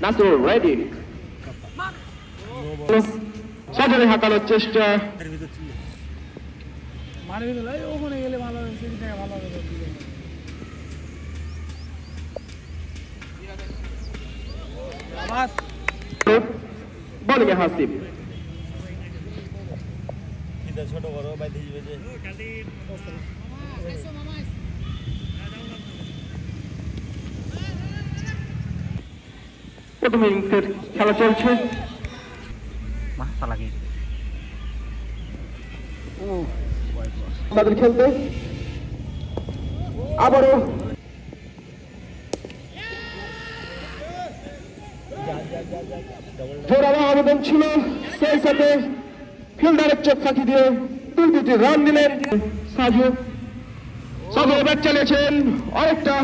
Nasrul ready সাজরে হাঁকানোর চেষ্টা ওখানে গেলে ভালো ভালো বলিং হাসিব ছোট বড় বাইতে যাবে প্রথম ইনিংসের খেলা চলছে তাদের খেলতে আবারও জোরালো আবেদন ছিল সেই সাথে ফিল্ডারের চোখ ফাঁকি দিয়ে দুটি রান দিলেন সাজু ব্যাট চালিয়েছেন অনেকটা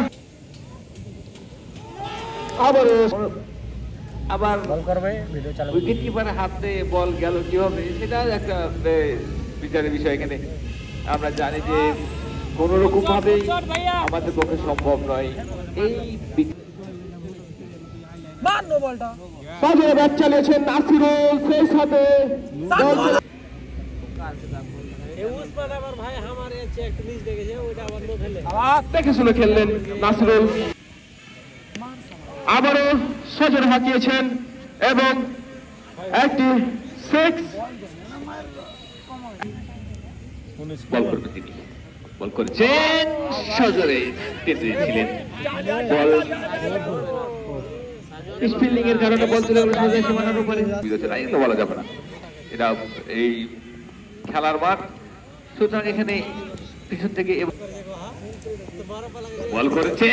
আবার উইকেট কিপারের হাতে বল গেল কিভাবে সেটা একটা বিচারের বিষয়। এখানে আমরা জানি যে কোন রকম ভাবেই আমাদের পক্ষে সম্ভব নয় এই ব্যাট চালিয়েছেন নাসিরুল সেই সাথে দেখে শুনে খেললেন নাসিরুল আবারও সজোরে হাঁকিয়েছেন এবং একটি সিক্স বল করবে তিনি বল করেছেন সজোরে ছিলেন বল ফিল্ডিং এর কারণে বল চলে গেল সোজা সীমানার উপরে এগুলো বলা যাবে না। এটা এই খেলার মাঠ, সুতরাং এখানে পিছন থেকে বল করেছে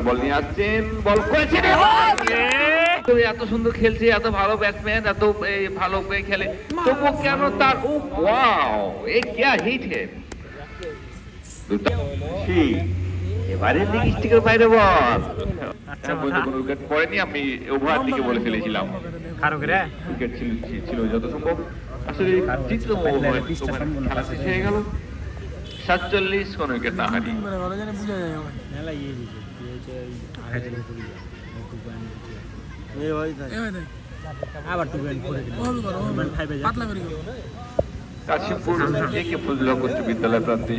বল নিয়ে আসছেন বল করেছেন এত সুন্দর খেলছে, এত ভালো ব্যাটসম্যান, এত ভালো খেলে, তবু কেন তার হিট হে এবারে লিগস্টিকের বাইরে বল কোনো উইকেট পড়েনি। আমি ওভার দিকে বলে ফেলেছিলাম উইকেট ছিল যত সম্ভব। আসলে খেলা শেষ হয়ে গেল 47 কোন উইকেট না হারিয়ে। কাশিমপুর থেকে ফজলুল উচ্চ বিদ্যালয় প্রান্তে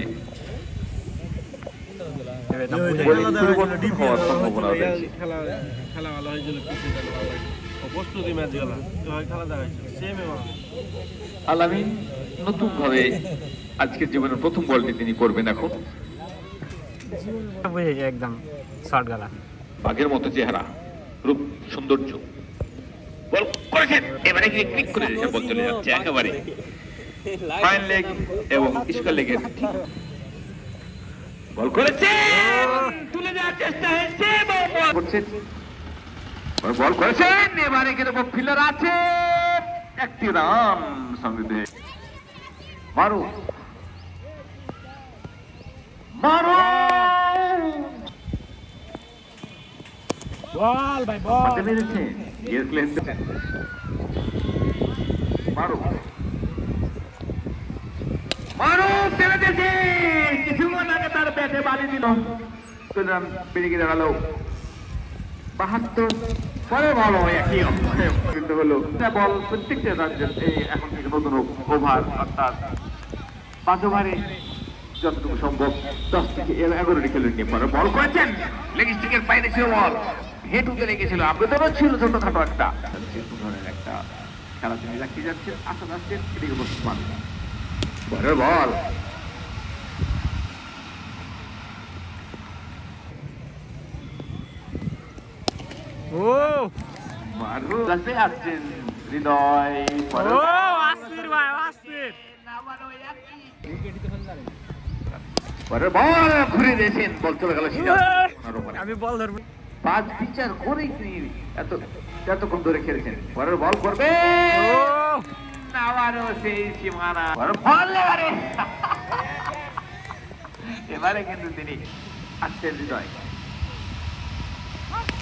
আলামিন নতুন ভাবে আজকের জীবনের প্রথম বলটি তিনি করবেন। এখন একদম শর্ট গলা বাঘের মতো চেহারা, রূপ, সৌন্দর্য, বল করেছেন এবারে ক্লিক করে দিয়েছে, বল চলে যাচ্ছে একেবারে ফাইন লেগ এবং স্কয়ার লেগের বল করেছেন, তুলে দেওয়ার চেষ্টা হয়েছে, বল করেছেন এবারে কিন্তু ফিল্ডার আছে, একটি রান সঙ্গে মারো মারো বল ভাই বল মেরেছে মারো মারো ফেলে দিয়েছে, কিছুক্ষণ আগে তার ব্যাটে বাড়ি দিল, সুতরাং বেড়ে গিয়ে দাঁড়ালো 72। পরে বলো একই কিন্তু হলো বল প্রত্যেকটা রাজ্যের এই এখন থেকে নতুন ওভার, অর্থাৎ 5 ওভারে যতটুকু সম্ভব 10 থেকে 11টি খেলে নিয়ে পরে বল করেছেন, লেগ স্টিকের বাইরে ছিল বল, হেঁটুতে লেগেছিল, আবেদনও ছিল ছোটখাটো একটা ধরনের একটা খেলা তিনি রাখিয়ে যাচ্ছেন, আশা রাখছেন এদিকে বসতে পারবেন পরের বল মারু কাছে আসছেন হৃদয়, পরের বল ঘুরে দিয়েছেন, বল চলে গেল আমি বল ধরবো 5 পিচার করে এতক্ষণ ধরে খেলেছেন, পরের বল করবে আবারও সেই সীমানা, বল এবারে কিন্তু তিনি আসছেন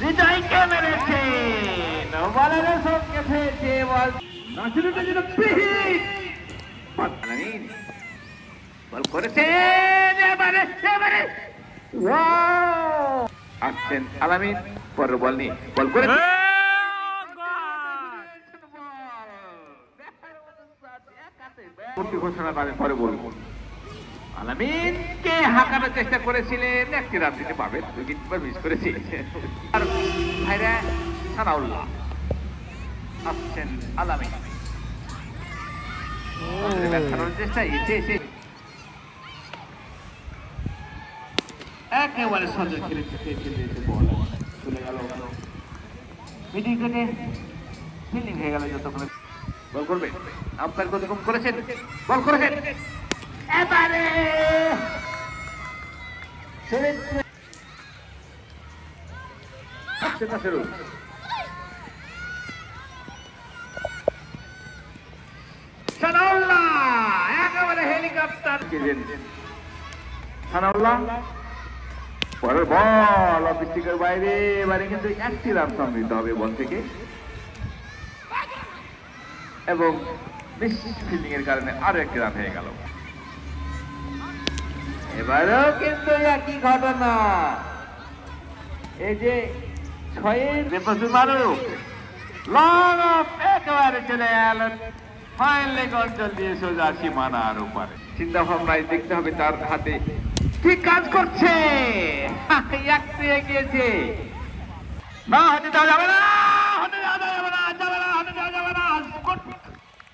হৃদয়কে মেরেছেন, বলের সঙ্গে ফেলছে বল নাসিরুলের জন্য বল করেছেন এবারে ওয়াও আসছেন আলামিন পরের বল নিয়ে বল করে ঘোষণা তাদের পরে বলবো আলামিনকে হাঁকানোর চেষ্টা করেছিলেন একটি রান দিতে পাবেন উইকেট মিস করেছে আর ভাইরা সানাউল্লাহ আসছেন আলামিন দেখানোর চেষ্টা এসে একেবারে সজল খেলে বল চলে গেল মিডিল কেটে ফিল্ডিং হয়ে গেল যতক্ষণ বল করবে আম্পায়ার কতক্ষণ করেছেন বল করেছেন এবারে সানাউল্লাহ একেবারে হেলিকপ্টার সানাউল্লাহ পরের বল অফ স্টিকের বাইরে এবারে কিন্তু একটি রান সংগৃহীত হবে বল থেকে এবং মিস ফিল্ডিং এর কারণে আরো একটি রান হয়ে গেল এবারেও কিন্তু একই ঘটনা এই যে ছয়ের লং অফ একেবারে চলে গেলেন ফাইন লেগ অঞ্চল দিয়ে সোজা সীমানার উপরে চিন্তা ভাবনায় দেখতে হবে তার হাতে কি কাজ করছে একটু এগিয়েছে না হাতে দেওয়া যাবে না